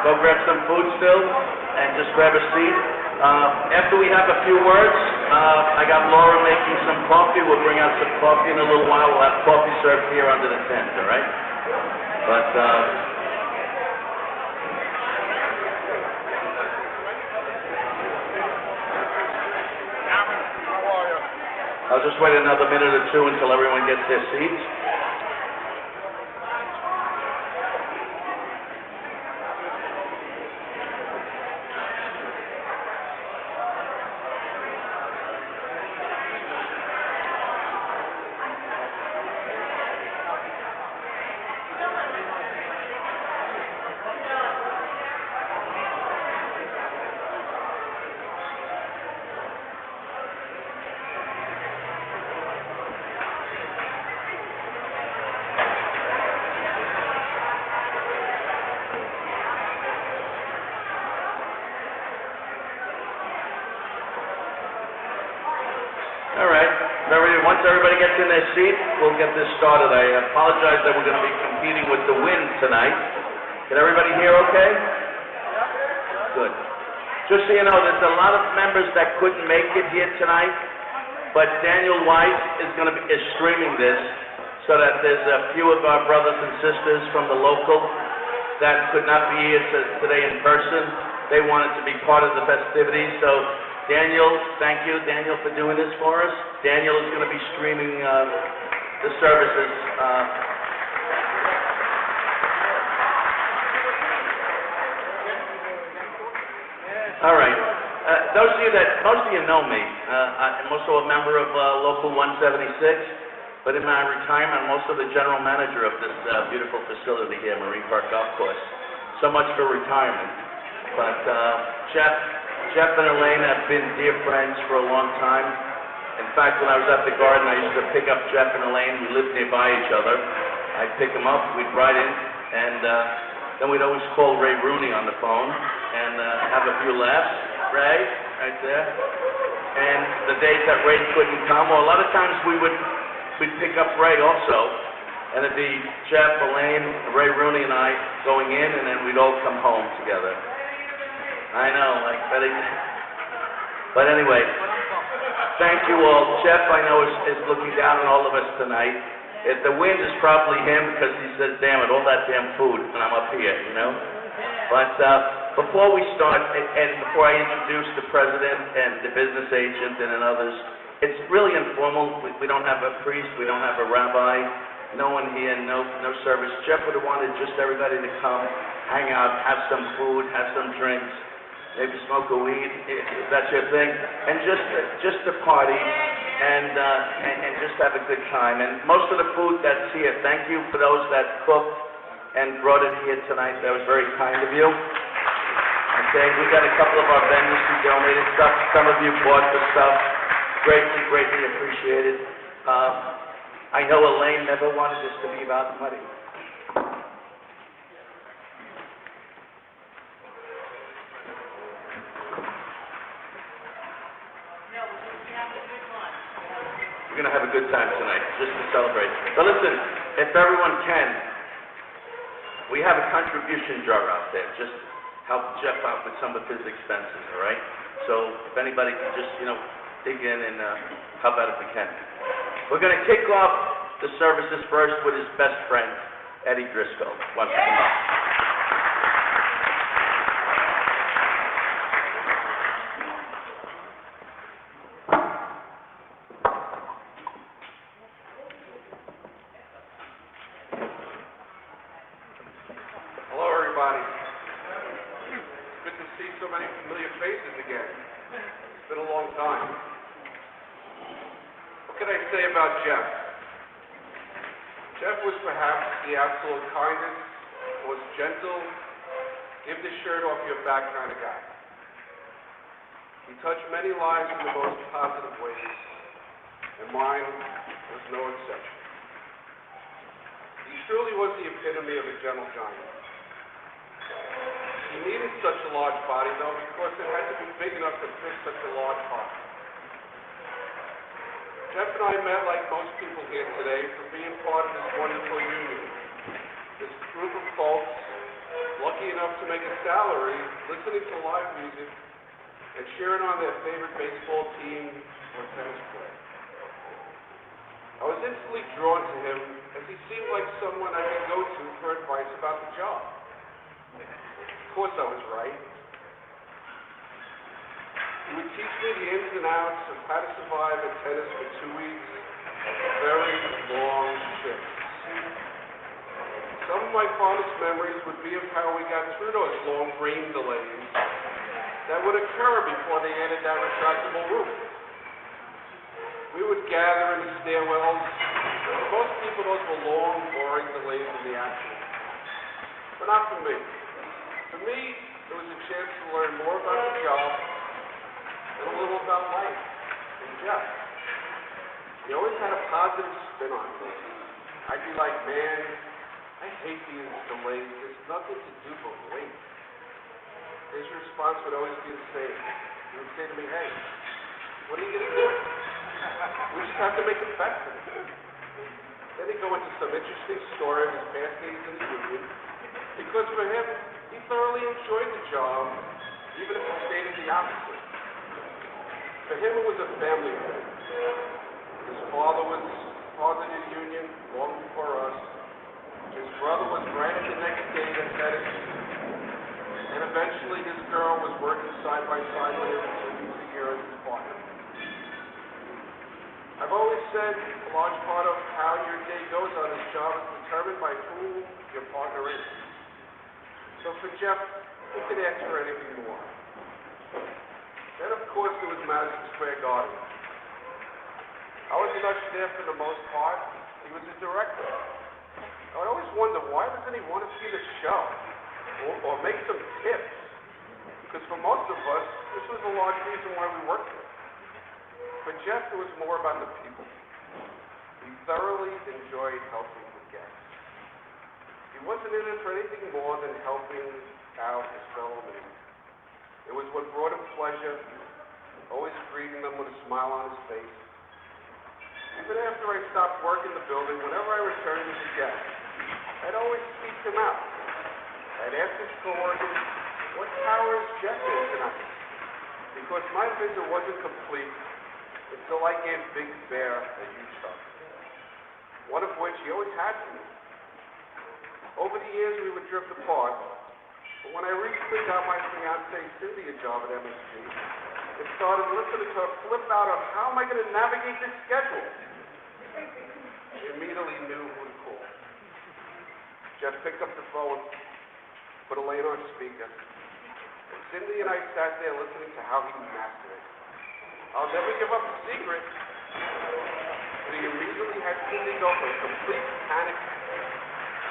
go grab some food still and just grab a seat. After we have a few words, I got Laura making some coffee. We'll bring out some coffee in a little while. We'll have coffee served here under the tent, all right? But, I'll just wait another minute or two until everyone gets their seats. Once everybody gets in their seat, we'll get this started. I apologize that we're going to be competing with the wind tonight. Can everybody hear okay? Good. Just so you know, there's a lot of members that couldn't make it here tonight, but Daniel Weiss is streaming this so that there's a few of our brothers and sisters from the local that could not be here today in person. They wanted to be part of the festivities, so Daniel, thank you, Daniel, for doing this for us. Daniel is going to be streaming the services. All right. Most of you know me. I'm also a member of Local 176, but in my retirement, I'm also the general manager of this beautiful facility here, Marine Park Golf Course. So much for retirement. But Jeff and Elaine have been dear friends for a long time. In fact, when I was at the Garden, I used to pick up Jeff and Elaine. We lived nearby each other. I'd pick them up, we'd ride in, and then we'd always call Ray Rooney on the phone and have a few laughs. Ray, right there. And the days that Ray couldn't come, or a lot of times we'd pick up Ray also, and it'd be Jeff, Elaine, Ray Rooney, and I going in, and then we'd all come home together. I know, but anyway, thank you all. Jeff, I know, is looking down on all of us tonight. The wind is probably him because he says, damn it, all that damn food, and I'm up here, you know? But before we start, and before I introduce the president and the business agent and others, it's really informal. We don't have a priest, we don't have a rabbi, no one here, no service. Jeff would have wanted just everybody to come, hang out, have some food, have some drinks, maybe smoke a weed, if that's your thing, and just to party and just have a good time. And most of the food that's here, thank you for those that cooked and brought it here tonight. That was very kind of you. Okay, we got a couple of our vendors who donated stuff. Some of you bought the stuff. Greatly appreciated. I know Elaine never wanted this to be about money. We're going to have a good time tonight, just to celebrate. But listen, if everyone can, we have a contribution jar out there. Just help Jeff out with some of his expenses, all right? So if anybody can just, dig in and help out if we can. We're going to kick off the services first with his best friend, Eddie Driscoll. Why don't you come up? Jeff was perhaps the absolute kindest, most gentle, give the shirt off your back kind of guy. He touched many lives in the most positive ways, and mine was no exception. He truly was the epitome of a gentle giant. He needed such a large body, though, because it had to be big enough to fit such a large heart. Jeff and I met like most people here today for being part of this wonderful union. This group of folks lucky enough to make a salary listening to live music and cheering on their favorite baseball team or tennis player. I was instantly drawn to him as he seemed like someone I could go to for advice about the job. Of course I was right. He would teach me the ins and outs of how to survive at tennis for 2 weeks of very long shifts. Some of my fondest memories would be of how we got through those long rain delays that would occur before they added that retractable roof. We would gather in the stairwells. For most people, those were long, boring delays in the action. But not for me. For me, it was a chance to learn more about the job and a little about life and Jeff. He always had a positive spin on things. I'd be like, man, I hate these delays. There's nothing to do but wait. His response would always be the same. He would say to me, hey, what are you going to do? We just have to make it better. Then he'd go into some interesting story of his past days in the union, because for him, he thoroughly enjoyed the job, even if he stated the opposite. For him, it was a family thing. His father was part of the union long before us. His brother was right at the next day at tennis, and eventually this girl was working side by side with him for 2 weeks a year as his partner. I've always said a large part of how your day goes on this job is determined by who your partner is. So for Jeff, who could ask for anything more? Then, of course, there was Madison Square Garden. I was an usher there for the most part. He was the director. I would always wonder, why doesn't he want to see the show or make some tips? Because for most of us, this was a large reason why we worked there. For Jeff, it was more about the people. He thoroughly enjoyed helping the guests. He wasn't in it for anything more than helping out his fellow men. It was what brought him pleasure, always greeting them with a smile on his face. Even after I stopped working the building, whenever I returned as a guest, I'd always seek him out. I'd ask his coworkers, what tower is Jeff in tonight? Because my visit wasn't complete until I gave Big Bear a huge hug, one of which he always had for me. Over the years, we would drift apart, but when I recently got my fiancée Cindy a job at MSG, and started listening to her flip out on how am I going to navigate this schedule, she immediately knew who to call. Jeff picked up the phone, put a lane on speaker, and Cindy and I sat there listening to how he mastered it. I'll never give up the secret, but he immediately had Cindy go from complete panic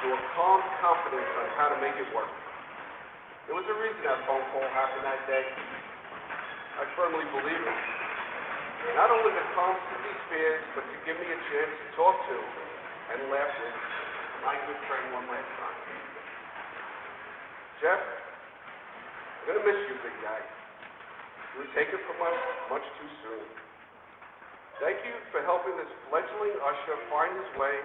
to a calm confidence on how to make it work. There was a reason that phone call happened that day. I firmly believe it. Not only to calm Cindy's fears, but to give me a chance to talk to and laugh with my good friend one last time. Jeff, I'm going to miss you, big guy. You were taken from us much too soon. Thank you for helping this fledgling usher find his way,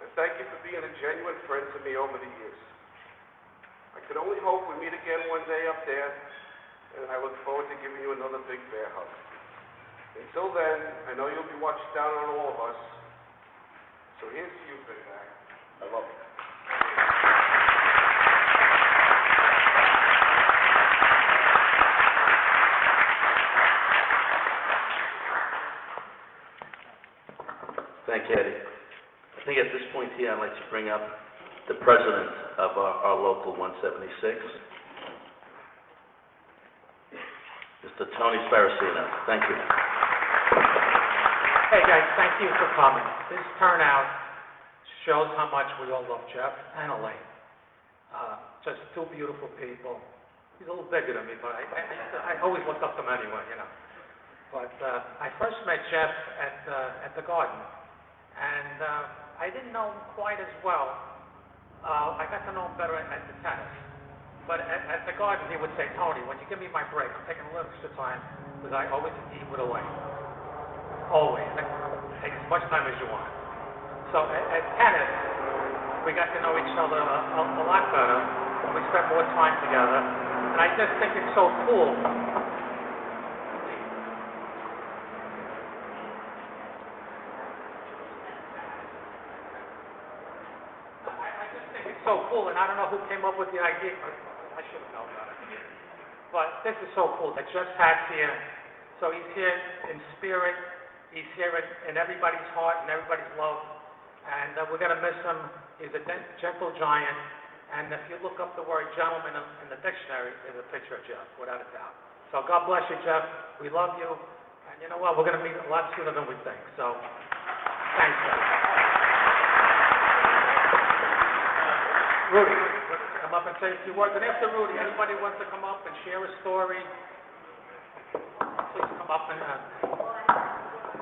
and thank you for being a genuine friend to me over the years. I can only hope we meet again one day up there, and I look forward to giving you another big bear hug. Until then, I know you'll be watching down on all of us, so here's to you, big guy. I love you. Thank you, Eddie. I think at this point here, I'd like to bring up the president of our local 176, Mr. Tony Sparacino. Thank you. Hey guys, thank you for coming. This turnout shows how much we all love Jeff and Elaine. Just two beautiful people. He's a little bigger than me, but I always looked up to him anyway, you know. But I first met Jeff at the Garden, and I didn't know him quite as well. I got to know him better at the tennis. But at the Garden, he would say, Tony, when you give me my break, I'm taking a little extra time, because I always eat with Elaine. Always. Take as much time as you want. So at tennis, we got to know each other a lot better. and we spend more time together. And I just think it's so cool. I just think it's so cool, and I don't know who came up with the idea, but I should have known about it. But this is so cool that Jeff's hat's here. So he's here in spirit, he's here in everybody's heart and everybody's love. And we're going to miss him. He's a gentle giant. And if you look up the word gentleman in the dictionary, there's a picture of Jeff, without a doubt. So God bless you, Jeff. We love you. And you know what? We're going to meet a lot sooner than we think. So thanks, guys. Rudy, come up and say a few words. And after Rudy, anybody wants to come up and share a story, please come up and...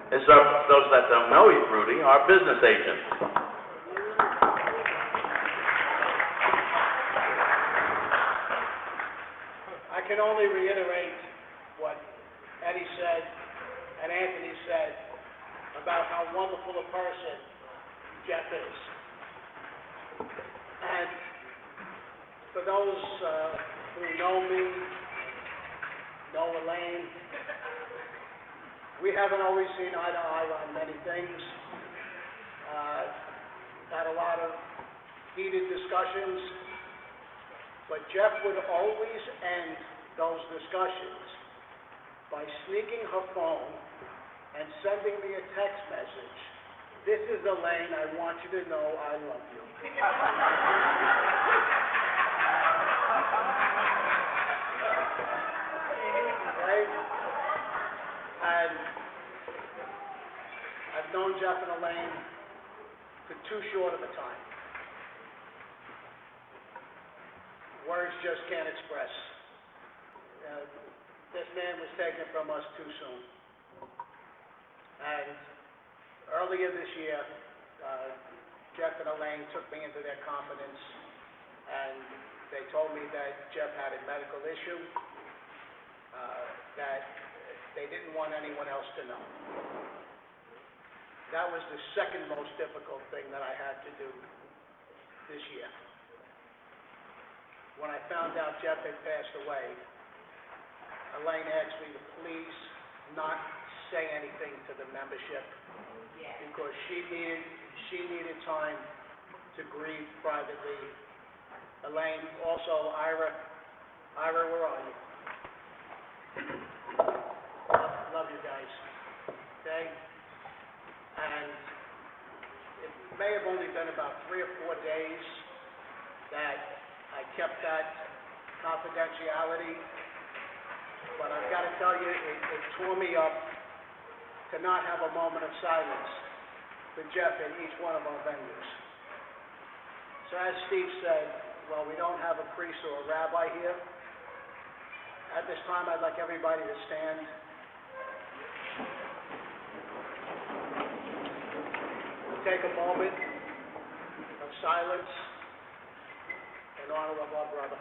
It's those that don't know you, Rudy, our business agent. I can only reiterate what Eddie said and Anthony said about how wonderful a person Jeff is. And for those who know me, know Elaine, we haven't always seen eye to eye on many things. Had a lot of heated discussions, but Jeff would always end those discussions by sneaking her phone and sending me a text message. This is Elaine, I want you to know I love you. Right? And I've known Jeff and Elaine for too short of a time. Words just can't express. This man was taken from us too soon. And earlier this year, Jeff and Elaine took me into their confidence, and they told me that Jeff had a medical issue that they didn't want anyone else to know. That was the second most difficult thing that I had to do this year. When I found out Jeff had passed away, Elaine asked me to please not say anything to the membership because she needed time to grieve privately. Elaine, also Ira, where are you? Love you guys, okay? And it may have only been about 3 or 4 days that I kept that confidentiality, but I've got to tell you, it tore me up to not have a moment of silence for Jeff in each one of our venues. So as Steve said, well, we don't have a priest or a rabbi here. At this time, I'd like everybody to stand. Take a moment of silence in honor of our brother.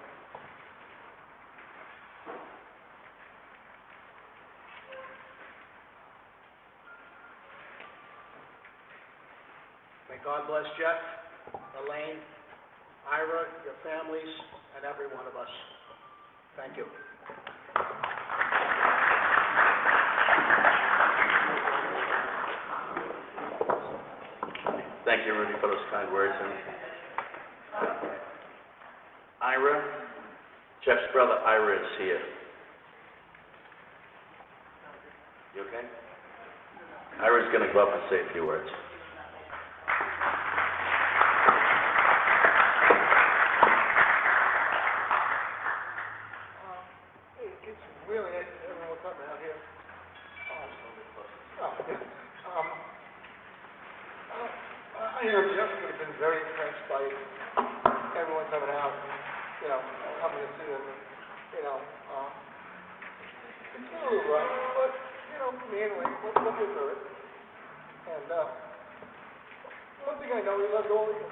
May God bless Jeff, Elaine, Ira, your families, and every one of us. Thank you. Thank you, Rudy, for those kind words. And Ira, Jeff's brother Ira is here. You okay? Ira's going to go up and say a few words. It's really nice that everyone come out here. I hear Jeff would have been very impressed by everyone coming out, coming to see him, it's a little rough, but, me anyway, we'll get through it. And, one thing I know, he loves all of you.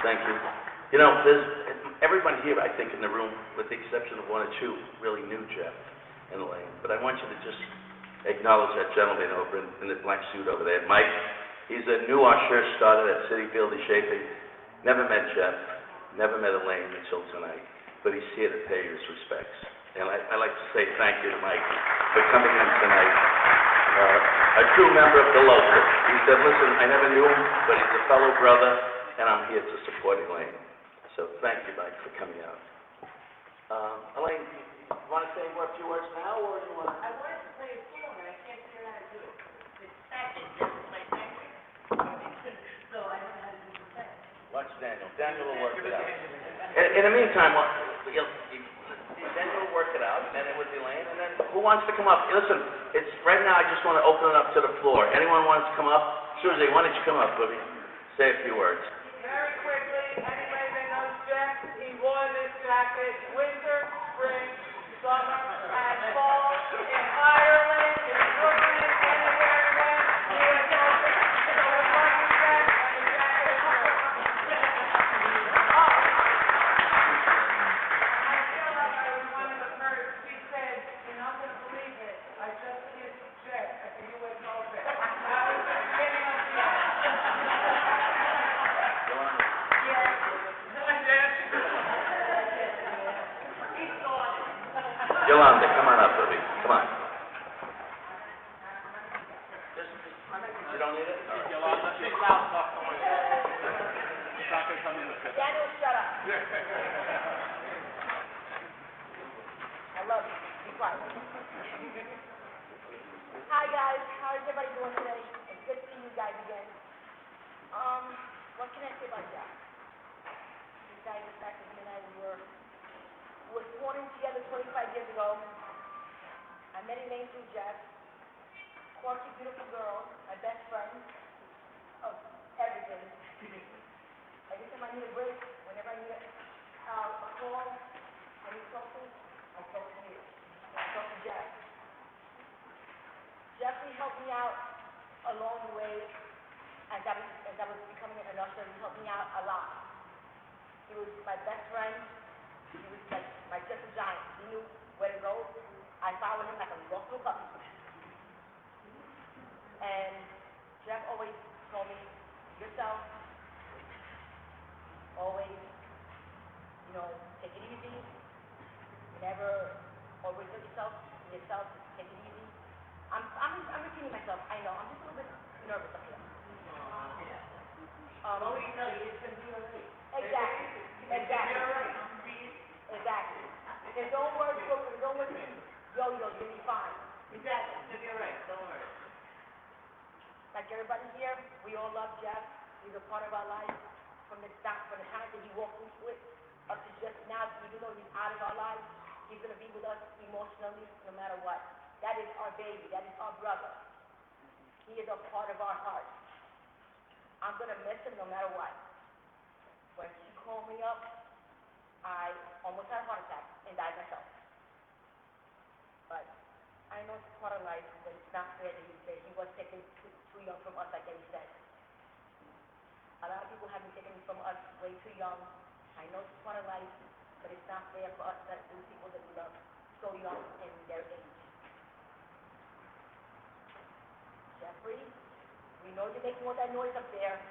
Thank you. Everybody here, I think, in the room, with the exception of 1 or 2, really knew Jeff and Elaine. But I want you to just acknowledge that gentleman over in the black suit over there. Mike, he's a new usher, started at City Field of Shaping. Never met Jeff, never met Elaine until tonight, but he's here to pay his respects. And I'd like to say thank you to Mike for coming in tonight. A true member of the local. He said, listen, I never knew him, but he's a fellow brother, and I'm here to support Elaine. So thank you, Mike, for coming out. Elaine, you want to say a few words now, or do you want to? I wanted to play a song, and I can't figure out how to do it. It's second, just my second. So I don't know how to do the second. Watch Daniel. Daniel will work it out. In the meantime, Daniel will work it out, and then it would be Elaine, and then who wants to come up? Listen, it's right now. I just want to open it up to the floor. Anyone wants to come up? Susie, why don't you come up, baby? Say a few words. Very quickly, anybody that knows Jeff, he wore this jacket winter, spring, summer, and fall in Ireland, in Brooklyn, anywhere he went, he was open. So we love you, Jeff, and the jacket is open. I feel like I was one of the first. She said, you're not going to believe it. I just kissed Jeff at the U.S. Open. I was just getting up the Yolanda, come on up, baby. Come on. You don't need it? Yolanda, she's loud enough for myself. She's not gonna come in with it. Daniel, shut up. I love you. Be quiet. Hi, guys. How is everybody doing today? It's good seeing you guys again. What can I say about Jack? Besides the fact that he and I were sworn in together 25 years ago. I met Elaine through Jeff. Quirky, beautiful girl, my best friend of everything. Every time I need a break, whenever I need a call, I need something, I talk to you. I talk to Jeff. Jeffrey helped me out along the way as I was becoming an usher. He helped me out a lot. He was my best friend. He was like my gentle giant. He knew where to go. I followed him like a lost little puppy. And Jeff always told me, yourself, always, take it easy. You never overexert yourself, take it easy. I'm repeating myself, I know, I'm just a little bit nervous up here. Nobody tell you it's gonna be all right. Exactly. Exactly. There's no words, yo, you'll be fine. Exactly, it's gonna be all right, don't worry. Like everybody here, we all love Jeff. He's a part of our life from the time that he walked into it up to just now. Even though he's out of our lives, he's gonna be with us emotionally no matter what. That is our baby. That is our brother. He is a part of our heart. I'm gonna miss him no matter what. When she called me up, I almost had a heart attack and died myself. But I know it's part of life, but it's not fair that he was taken too young from us, like Eddie said. A lot of people have been taken from us way too young. I know it's part of life, but it's not fair for us to lose people that we love so young in their age. Jeffrey, we know you're making all that noise up there.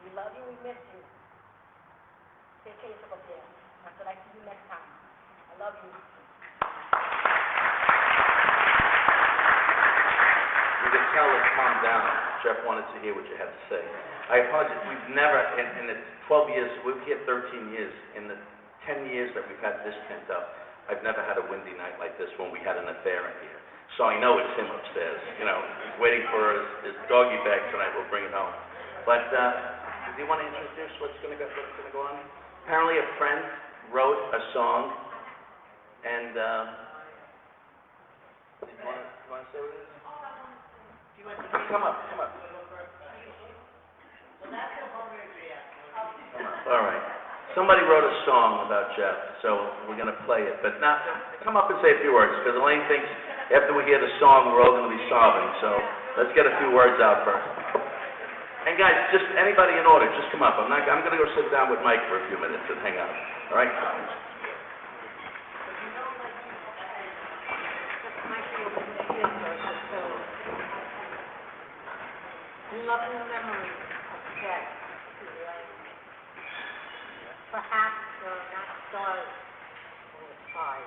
We love you, we miss you. Take care of yourself up there. Until I see you next time. I love you. You can tell it calmed down. Jeff wanted to hear what you had to say. I apologize. We've never, in the 12 years, we've here 13 years. In the 10 years that we've had this tent up, I've never had a windy night like this when we had an affair in here. So I know it's him upstairs. He's waiting for his doggy bag tonight. We'll bring it home. But do you want to introduce what's going to go on? Apparently, a friend wrote a song, and you want to say what it is? Come up. All right. Somebody wrote a song about Jeff, so we're going to play it. But now, come up and say a few words, because Elaine thinks after we hear the song, we're all going to be sobbing. So let's get a few words out first. And guys, just anybody in order, just come up. I'm going to go sit down with Mike for a few minutes and hang out. All right? loving memory of Jeff, Elaine. Perhaps there are not stars in the sky,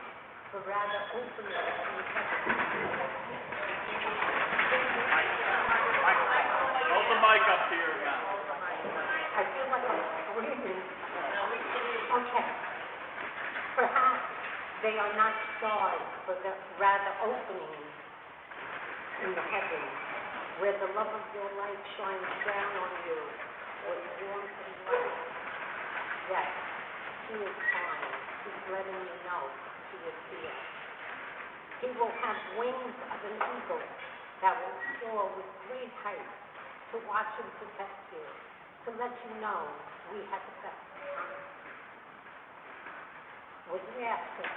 but rather opening in the heavens. Hold the mic up to your mouth. I feel like I'm screaming. Okay. Perhaps they are not stars, but rather openings in the heavens, where the love of your life shines down on you with warmth and light. Yes, he is kind. He's letting you know he is here. He will have wings of an eagle that will soar with great height to watch and protect you, to let you know we have the best time. With laughter,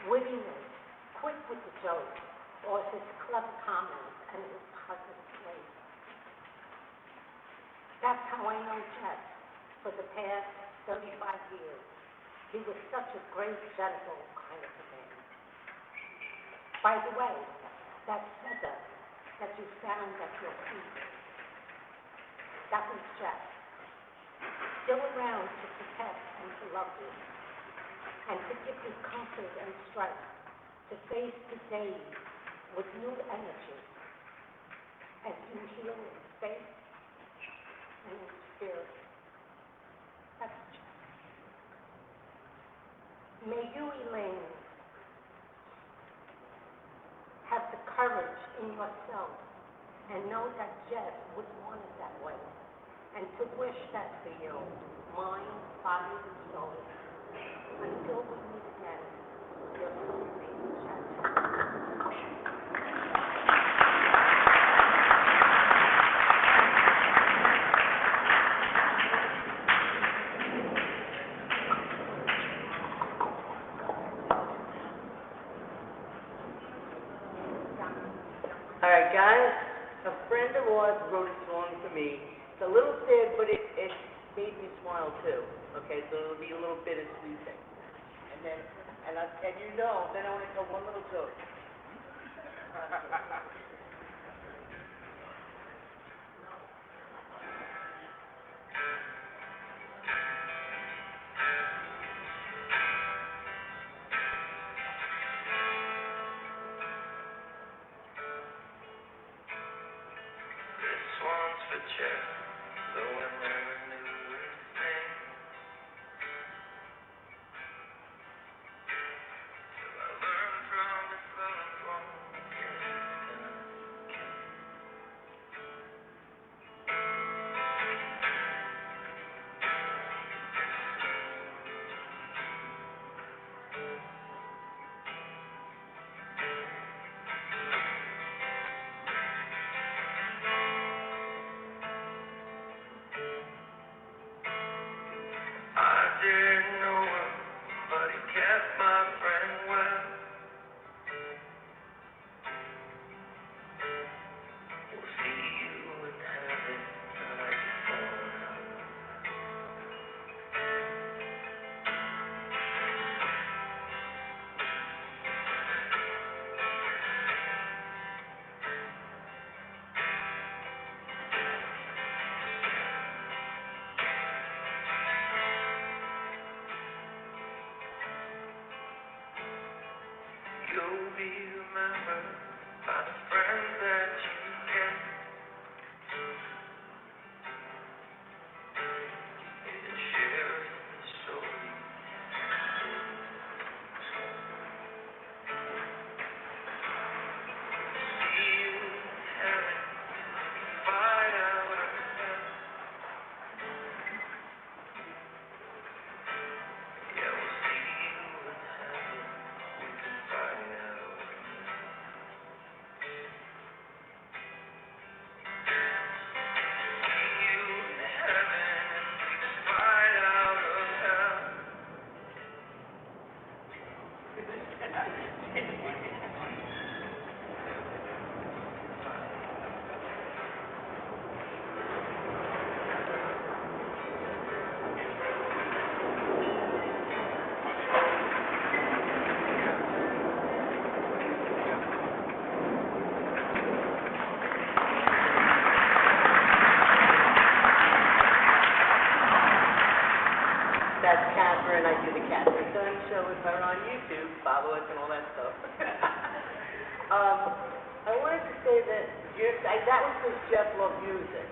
wittiness, quick with the joke, or his clever comments and his positive ways. That's how I know Jeff for the past 35 years. He was such a great, gentle kind of a man. By the way, that feather that you found at your feet, that was Jeff. Still around to protect and to love you, and to give you comfort and strength to face the days with new energy as you heal in faith and in spirit. That's Jeff. May you, Elaine, have the courage in yourself and know that Jeff would want it that way, and to wish that for you, mind, body, and soul, until we meet again, your soulmate, Jeff. All right, guys, a friend of ours wrote a song for me. It's a little sad, but it made me smile too. Okay, so it'll be a little bittersweet thing. And then, and you know, then I want to tell one little joke. This one's for Jeff, though I never knew his name. Till I learned from his love walk know, with her on YouTube, follow us and all that stuff. I wanted to say that that was because Jeff loved music.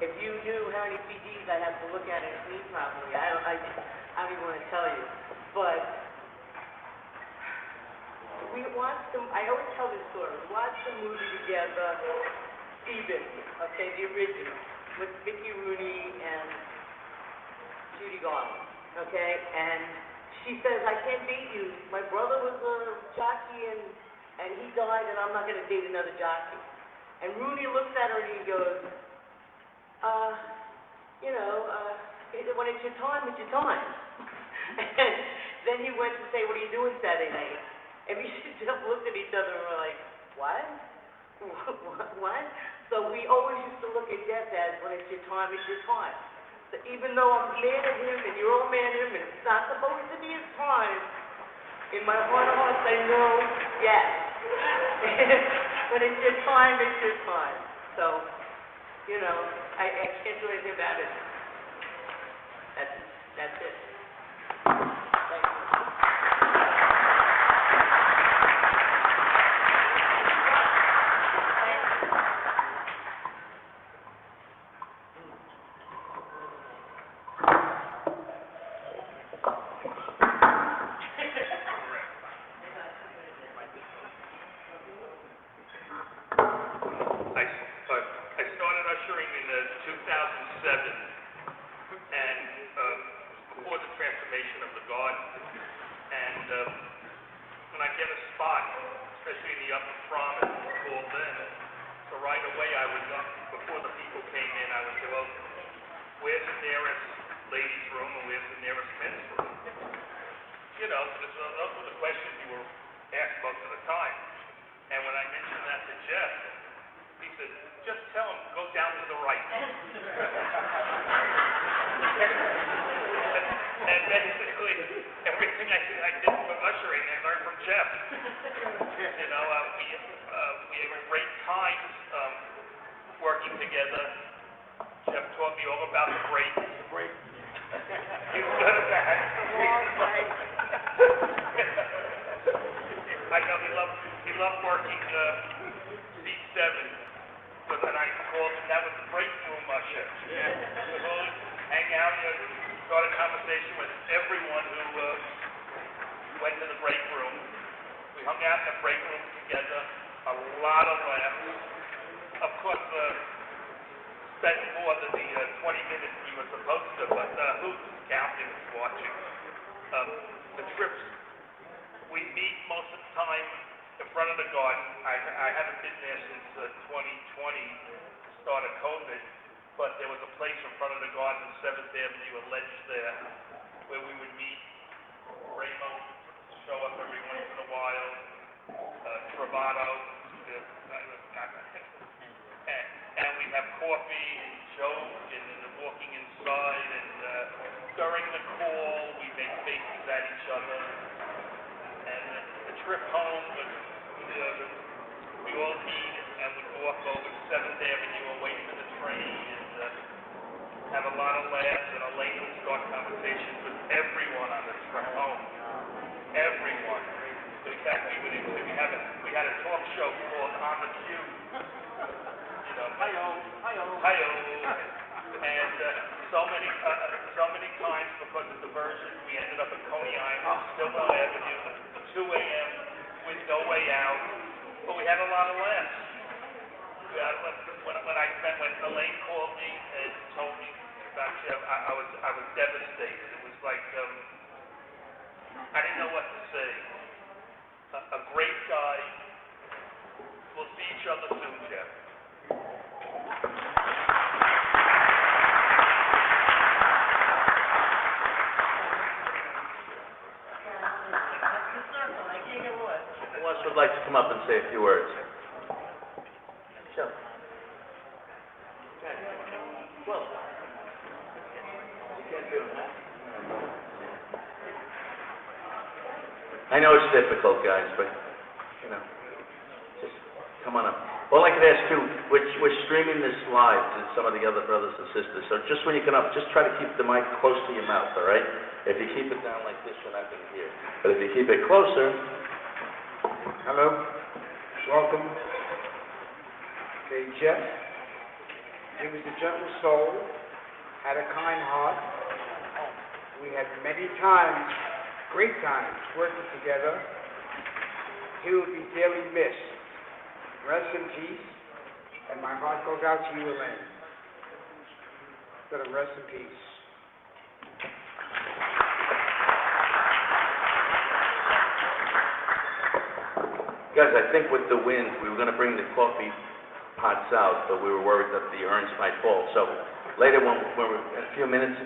If you knew how many CDs I have to look at and clean properly, I don't even want to tell you. But we watched them. I always tell this story. We watched the movie together, Steven, okay, the original, with Mickey Rooney and Judy Garland, okay? And she says, I can't date you. My brother was a jockey and he died and I'm not going to date another jockey. And Rooney looks at her and he goes, when it's your time, it's your time. And then he went to say, what are you doing Saturday night? And we just looked at each other and we're like, what? What? So we always used to look at Jeff as, when it's your time, it's your time. So even though I'm mad at him and you're all mad at him and it's not supposed to be his time, in my heart of hearts I know, yes. When it's your time, it's your time. So, I can't do anything about it. That's it. Thank you. I started ushering in 2007, and before the transformation of the garden. And when I get a spot, especially in the upper prom, as it's called then, so right away I would, before the people came in, I would say, well, where's the nearest ladies' room and where's the nearest men's room? Those were the questions you were asked most of the time. And when I mentioned that to Jeff, he said, just tell him, go down to the right. And basically, everything I did for ushering, I learned from Jeff. We had great times working together. Jeff taught me all about the break. He was good at that. I know he loved working C7. But then I called him, that was the break room usher. We'd always hang out and start a conversation with everyone who went to the break room. We hung out in the break room together, a lot of laughs. Of course, spent more than the 20 minutes we were supposed to, but who's counting is watching. The trips, we meet most of the time in front of the garden. I haven't been there since 2020, the start of COVID, but there was a place in front of the garden, 7th Avenue, a ledge there, where we would meet. Ramo would show up every once in a while, Travato, and we'd have coffee and joke and walking inside, and during the call, we make faces at each other. And the trip home was, we all eat and would walk over to 7th Avenue and wait for the train and have a lot of laughs, and Elaine would start conversations with everyone on the trip home. Everyone. In fact, we had a talk show called On the Cue. Hi-yo. And so many times, because of diversion, we ended up at Coney Island, Stillwell Avenue, 2 a.m. with no way out. But we had a lot of laughs. When Elaine called me and told me about Jeff, I was devastated. It was like I didn't know what to say. A great guy. We'll see each other soon, Jeff. Who else would like to come up and say a few words? Sure. Well, you can't do that. I know it's difficult, guys, but, just come on up. All I could ask too, we're streaming this live to some of the other brothers and sisters, so just when you come up, just try to keep the mic close to your mouth, all right? If you keep it down like this, we're not gonna hear. But if you keep it closer. Hello, welcome. Okay, Jeff, he was a gentle soul, had a kind heart. We had many times, great times, working together. He will be dearly missed. Rest in peace, and my heart goes out to you, Elaine. Let him rest in peace. Guys, I think with the wind, we were gonna bring the coffee pots out, but we were worried that the urns might fall. So later, when we're, in a few minutes,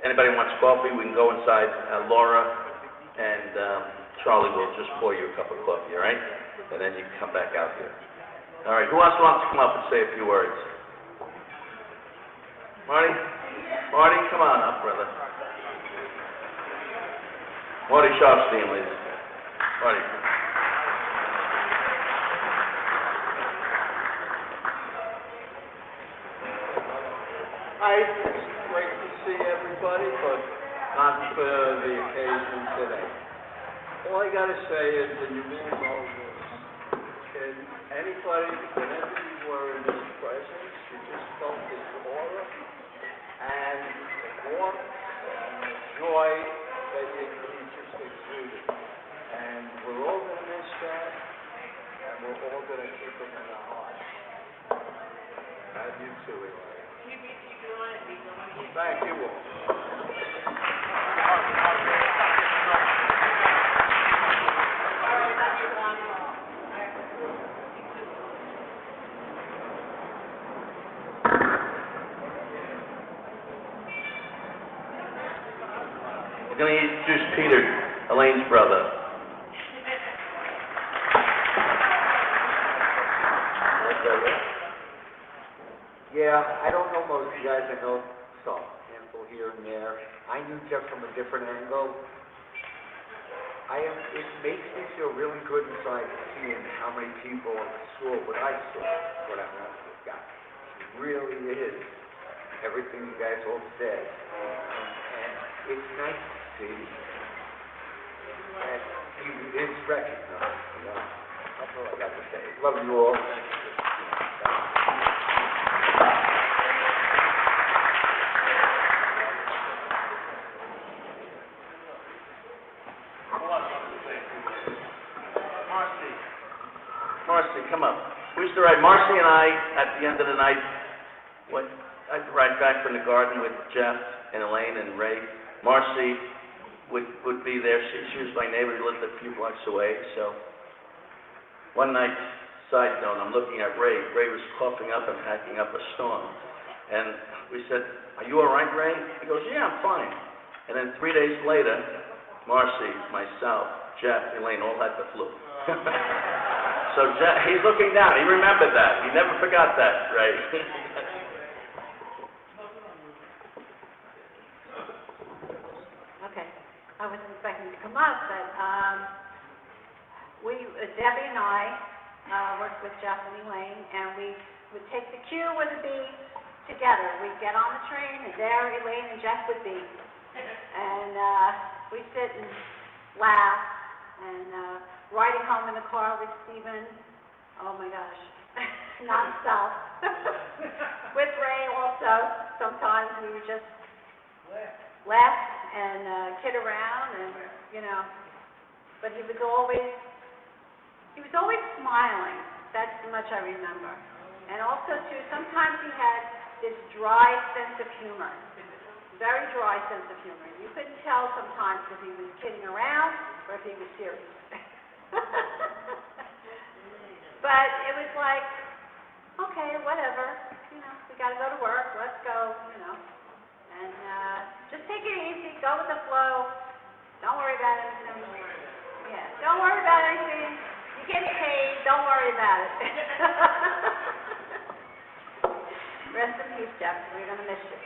anybody wants coffee, we can go inside. Laura and Charlie will just pour you a cup of coffee, all right? And then you can come back out here. All right, who else wants to come up and say a few words? Marty? Marty, come on up, brother. Marty Sharpstein, ladies and gentlemen. Marty. Hi, it's great to see everybody, but not for the occasion today. All I gotta say is that you all know this. Can anybody, whenever you were in his presence, you just felt his aura and the warmth and the joy that he just exuded. And we're all gonna miss that, and we're all gonna keep him in our hearts. And you too, Eli. Thank you all. We're going to introduce Peter, Elaine's brother. Yeah, I don't know most of you guys. I know some, handful here and there. I knew Jeff from a different angle. It makes me feel really good inside seeing how many people saw what I saw, what I want with God. It really is everything you guys all said. And it's nice to see that he is recognized, you know. That's all I got to say. Love you all. Marcy, come up. We used to ride, Marcy and I, at the end of the night, I'd ride back from the garden with Jeff and Elaine and Ray. Marcy would be there. She was my neighbor, who lived a few blocks away. So one night, side note, I'm looking at Ray. Ray was coughing up and hacking up a storm. And we said, "Are you all right, Ray?" He goes, "Yeah, I'm fine." And then 3 days later, Marcy, myself, Jeff, Elaine all had the flu. So he's looking down. He remembered that. He never forgot that, right? Okay, I wasn't expecting to come up, but Debbie and I worked with Jeff and Elaine, and we would take the queue with the B together. We'd get on the train, and there Elaine and Jeff would be. And we'd sit and laugh, and riding home in the car with Stephen, oh my gosh, non-stop. With Ray also, sometimes we would just laugh and kid around, and but he was always smiling. That's much I remember. And also too, sometimes he had this dry sense of humor, very dry sense of humor. You couldn't tell sometimes if he was kidding around or if he was serious. But it was like, okay, whatever, we gotta go to work, let's go, and just take it easy, go with the flow, don't worry about anything. Yeah, don't worry about anything. You get paid, don't worry about it. Rest in peace, Jeff, we're gonna miss you.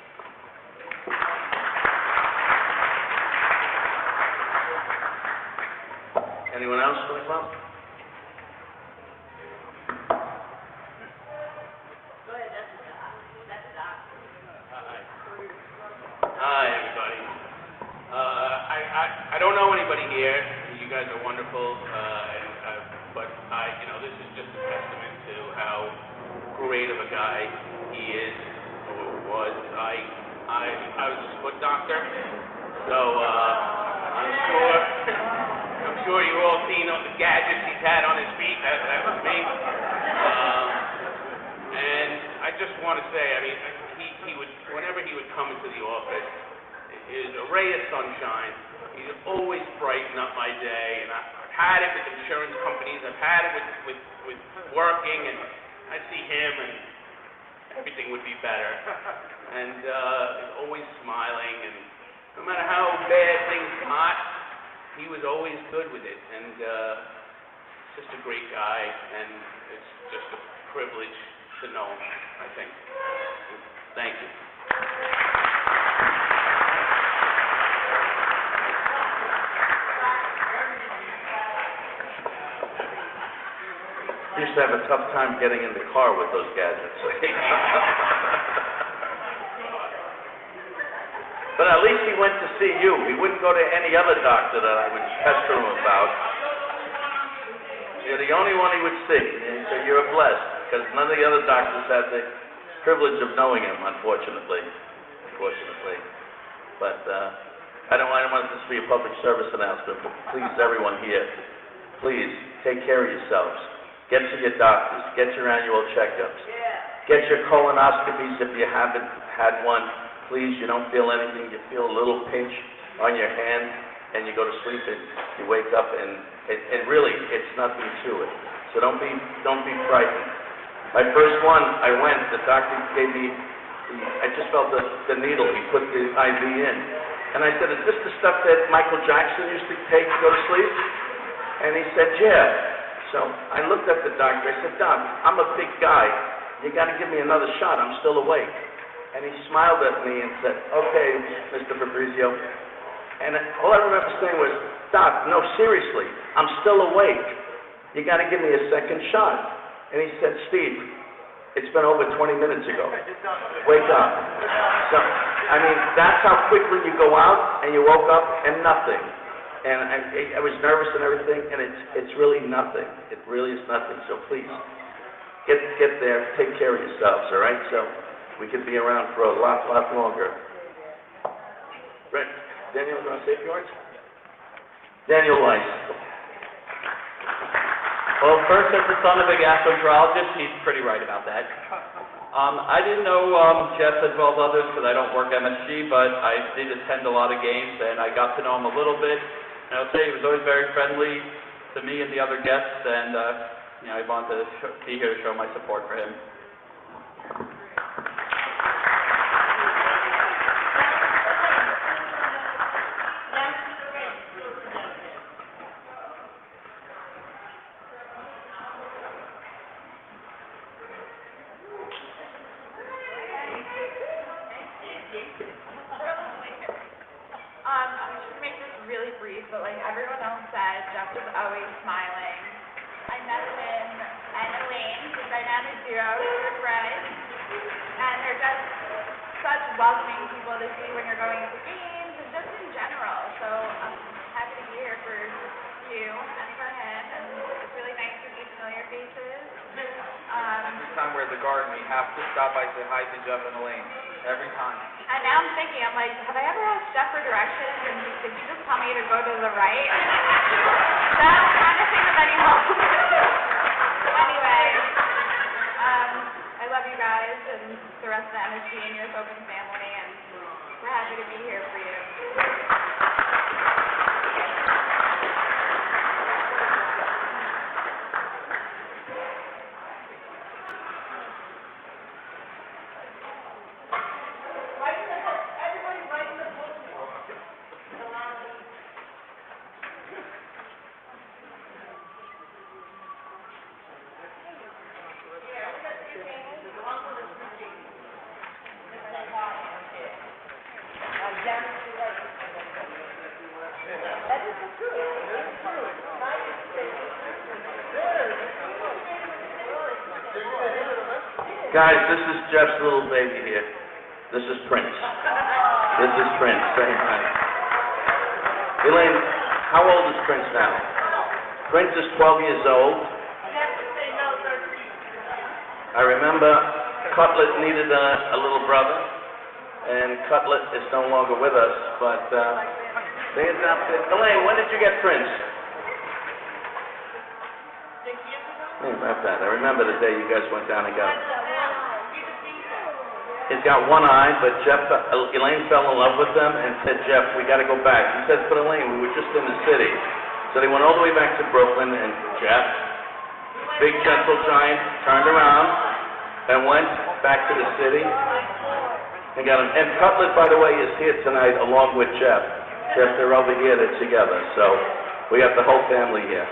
Anyone else want to come up? here. You guys are wonderful, but this is just a testament to how great of a guy he is or was. I was his foot doctor, so I'm sure you've all seen all the gadgets he's had on his feet. That was me. And I just want to say, he would, whenever he would come into the office, he was a ray of sunshine. He'd always brighten up my day, and I've had it with insurance companies. I've had it with working, and I see him, and everything would be better. And he's always smiling, and no matter how bad things got, he was always good with it. And just a great guy, and it's just a privilege to know him, I think. Thank you. He used to have a tough time getting in the car with those gadgets. But at least he went to see you. He wouldn't go to any other doctor that I would pester him about. You're the only one he would see, so you're blessed, because none of the other doctors had the privilege of knowing him, unfortunately. But I don't want this to be a public service announcement, but please, everyone here, please take care of yourselves. Get to your doctors. Get your annual checkups. Get your colonoscopies if you haven't had one. Please, you don't feel anything. You feel a little pinch on your hand, and you go to sleep, and you wake up, and really, it's nothing to it. So don't be frightened. My first one, I went. The doctor gave me. I just felt the needle. He put the IV in, and I said, "Is this the stuff that Michael Jackson used to take to go to sleep?" And he said, "Yeah." So I looked at the doctor. I said, "Doc, I'm a big guy. You got to give me another shot. I'm still awake." And he smiled at me and said, "Okay, Mr. Fabrizio." And all I remember saying was, "Doc, no, seriously, I'm still awake. You got to give me a second shot." And he said, "Steve, it's been over 20 minutes ago. Wake up." So, that's how quickly you go out, and you woke up, and nothing. And I was nervous and everything, and it's really nothing. It really is nothing. So please, get there, take care of yourselves, all right? So we could be around for a lot longer. Right. Daniel, you want to say a few words? Daniel Weiss. Well, first, as the son of a gastroenterologist, he's pretty right about that. I didn't know Jeff as well as others because I don't work MSG, but I did attend a lot of games, and I got to know him a little bit. And I would say he was always very friendly to me and the other guests, and I wanted to be here to show my support for him. But like everyone else said, Jeff was always smiling. I met him and Elaine, the dynamic duo, super friends, and they're just such welcoming people to see when you're going to games and just in general. So I'm happy to be here for you and for him, and it's really nice to meet familiar faces. Every time we're at the Garden, we have to stop by, say hi to Jeff and Elaine. Every time. And now I'm thinking, I'm like, have I ever asked Jeff for directions, and did he just tell me to go to the right? That kind of thing that he helps. Anyway, I love you guys and the rest of the MSG and your open family, and we're happy to be here for you. Guys, this is Jeff's little baby here. This is Prince. This is Prince. Say hi. Elaine, How old is Prince now? Prince is 12 years old. I remember Cutlet needed a little brother, and Cutlet is no longer with us, but they adopted. Elaine, when did you get Prince? 6 years ago? Think about that. I remember the day you guys went down and got him. He's got one eye, but Elaine fell in love with him and said, Jeff, we got to go back. He said, but Elaine, we were just in the city. So they went all the way back to Brooklyn, and Jeff, big gentle giant, turned around and went back to the city and got him. And Cutlet, by the way, is here tonight along with Jeff. Jeff, they're over here, they're together. So we got the whole family here.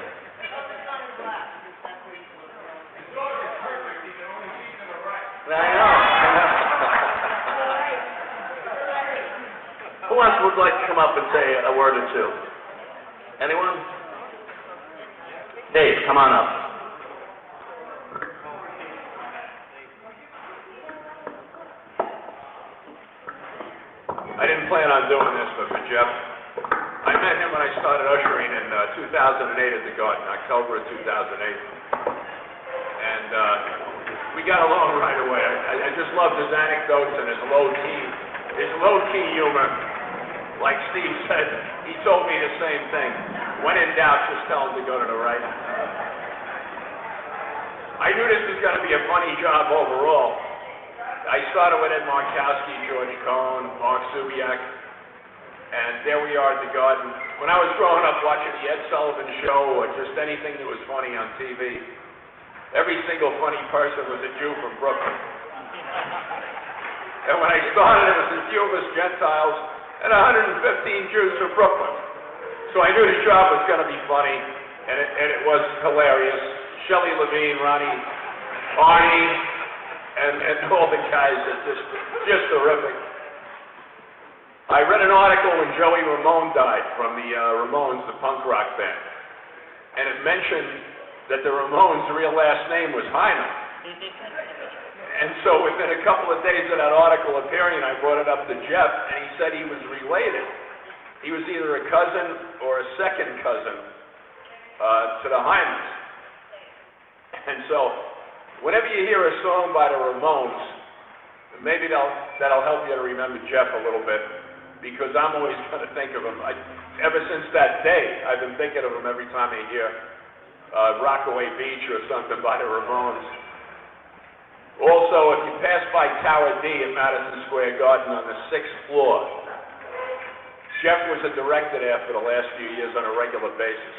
I know. Who else would like to come up and say a word or two? Anyone? Dave, come on up. I didn't plan on doing this, but for Jeff, I met him when I started ushering in 2008 at the Garden, October of 2008. And we got along right away. I just loved his anecdotes and his low-key humor. Like Steve said, he told me the same thing. When in doubt, just tell him to go to the right. I knew this was going to be a funny job overall. I started with Ed Markowski, George Cohn, Mark Subiak, and there we are at the Garden. When I was growing up watching the Ed Sullivan Show or just anything that was funny on TV, every single funny person was a Jew from Brooklyn. And when I started, it was a few of us Gentiles and 115 Jews from Brooklyn. So I knew the job was going to be funny, and it was hilarious. Shelley Levine, Ronnie, Arnie, and all the guys are just terrific. I read an article when Joey Ramone died from the Ramones, the punk rock band, and it mentioned that the Ramones' real last name was Hyman. And so within a couple of days of that article appearing, I brought it up to Jeff, and he said he was related. He was either a cousin or a second cousin to the Hymans. And so whenever you hear a song by the Ramones, maybe that'll help you to remember Jeff a little bit, because I'm always going to think of him. Ever since that day, I've been thinking of him every time I hear Rockaway Beach or something by the Ramones. Also, if you pass by Tower D at Madison Square Garden on the 6th floor, Jeff was a director there for the last few years on a regular basis.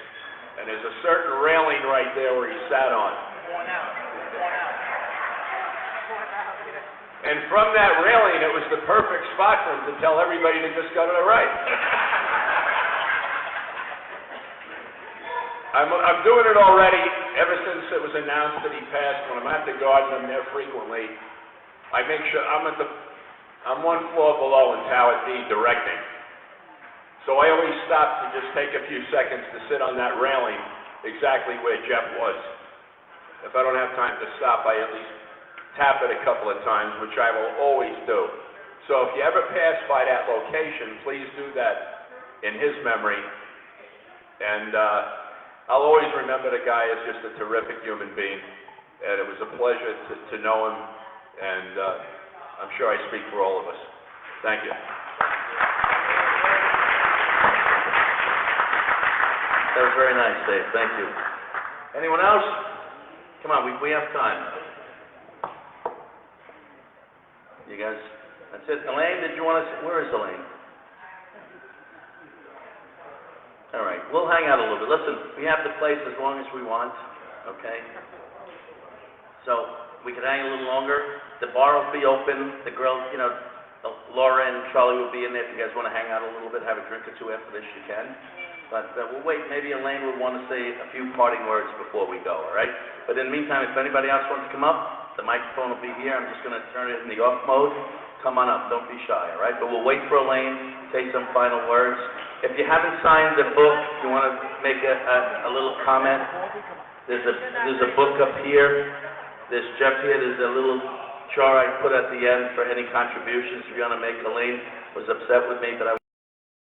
And there's a certain railing right there where he sat on. And from that railing, it was the perfect spot for him to tell everybody to just go to the right. I'm doing it already ever since it was announced that he passed. When I'm at the Garden, I'm there frequently. I make sure I'm one floor below in Tower D directing. So I always stop to just take a few seconds to sit on that railing exactly where Jeff was. If I don't have time to stop, I at least tap it a couple of times, which I will always do. So if you ever pass by that location, please do that in his memory. And I'll always remember the guy as just a terrific human being, and it was a pleasure to know him, and I'm sure I speak for all of us. Thank you. That was very nice, Dave. Thank you. Anyone else? Come on, we have time. You guys, that's it. Elaine, did you want to, where is Elaine? All right, we'll hang out a little bit. Listen, we have the place as long as we want, okay? So we can hang a little longer. The bar will be open. The girls, Laura and Charlie will be in there. If you guys want to hang out a little bit, have a drink or two after this, you can. But we'll wait. Maybe Elaine would want to say a few parting words before we go, all right? But in the meantime, if anybody else wants to come up, the microphone will be here. I'm just going to turn it in the off mode. Come on up. Don't be shy, all right? But we'll wait for Elaine, say some final words. If you haven't signed the book, you want to make a little comment, there's a book up here. There's Jeff here. There's a little jar I put at the end for any contributions you want to make. Elaine was upset with me, but I